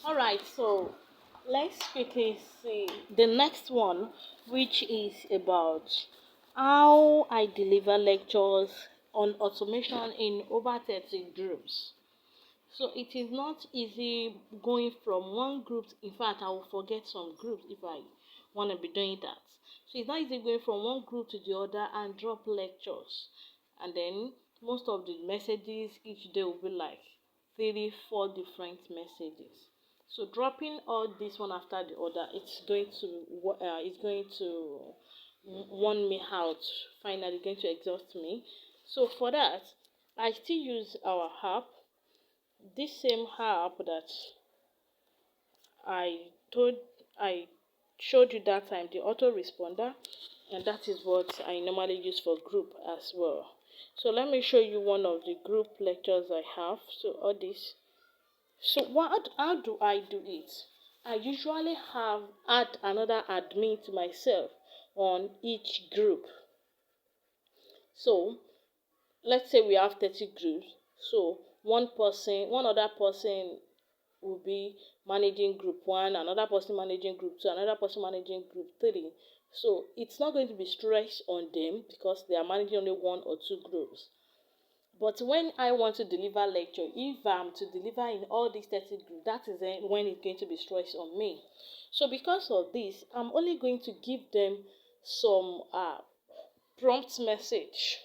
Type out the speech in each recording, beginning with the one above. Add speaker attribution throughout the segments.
Speaker 1: All right, so let's quickly see the next one, which is about how I deliver lectures on automation in over 30 groups. So it is not easy going from one group. In fact, I will forget some groups if I want to be doing that. So it's not easy going from one group to the other and drop lectures. And then most of the messages each day will be like 3, 4 different messages. So dropping all this one after the other, it's going to warn me out. Finally, going to exhaust me. So for that, I still use our app, this same app that I told I showed you that time, the autoresponder, and that is what I normally use for group as well. So let me show you one of the group lectures I have. So all this. So how do I do it? I usually add another admin to myself on each group. So let's say we have 30 groups. So one other person will be managing group 1, another person managing group 2, another person managing group 3. So it's not going to be stress on them because they are managing only 1 or 2 groups. But when I want to deliver lecture, if I'm to deliver in all these 30 groups, that is when it's going to be stress on me. So because of this, I'm only going to give them some prompt message,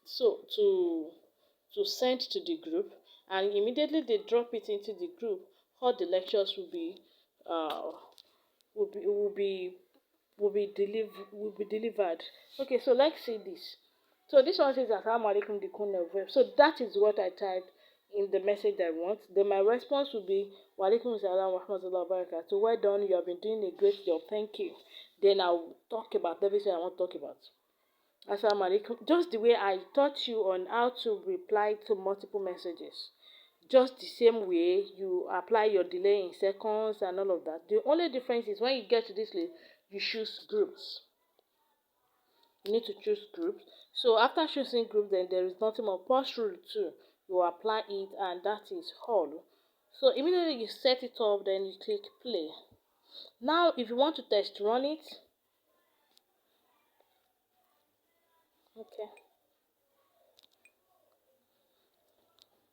Speaker 1: so to send to the group, and immediately they drop it into the group, all the lectures uh will be will be will be delivered. Okay, so let's see this. So this one says Assalamu alaikum the corner of web. So that is what I typed in the message I want. Then my response will be wa alaikum salam wa rahmatullahi wa barakatuh. Well done, you have been doing a great job, thank you. Then I'll talk about everything I want to talk about. Assalamu alaikum. Just the way I taught you on how to reply to multiple messages. Just the same way you apply your delay in seconds and all of that. The only difference is when you get to this list, you choose groups. You need to choose groups. So after choosing groups, then there is nothing more. Pause rule 2. You apply it, and that is all. So immediately you set it up, then you click play. Now if you want to test run it, okay,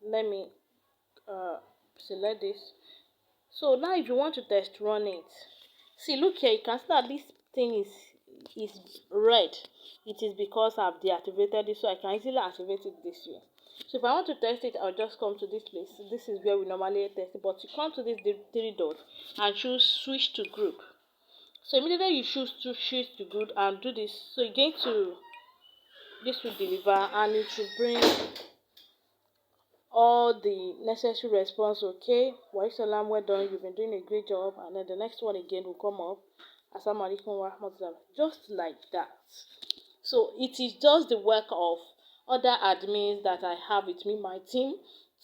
Speaker 1: let me select this. So now if you want to test run it, see, look here, you can see that this thing is red. It is because I've deactivated it, so I can easily activate it this way. So if I want to test it, I'll just come to this place. This is where we normally test it, but you come to this 3 dots and choose switch to group. So immediately you choose to switch to group and do this. So you're going to, this will deliver, and it will bring all the necessary response. Okay, wa salam, well done, you've been doing a great job. And then the next one again will come up, assalamu alaikum wa rahmatullah, just like that. So it is just the work of other admins that I have with me, my team,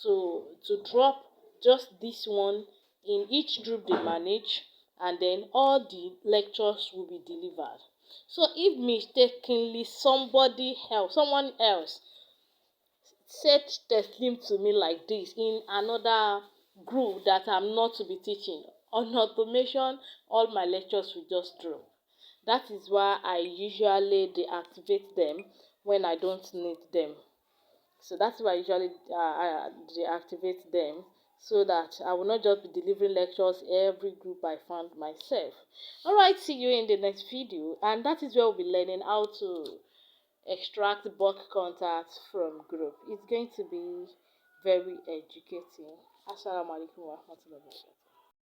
Speaker 1: to drop just this one in each group they manage, and then all the lectures will be delivered. So if mistakenly someone else said Teslim to me like this in another group that I'm not to be teaching, on automation, all my lectures will just drop. That is why I usually deactivate them when I don't need them. So that's why I usually deactivate them, so that I will not just be delivering lectures every group I found myself. Alright, see you in the next video, and that is where we'll be learning how to extract bulk contacts from group. It's going to be very educating. Assalamu alaikum wa rahmatullahi wa barakatuh.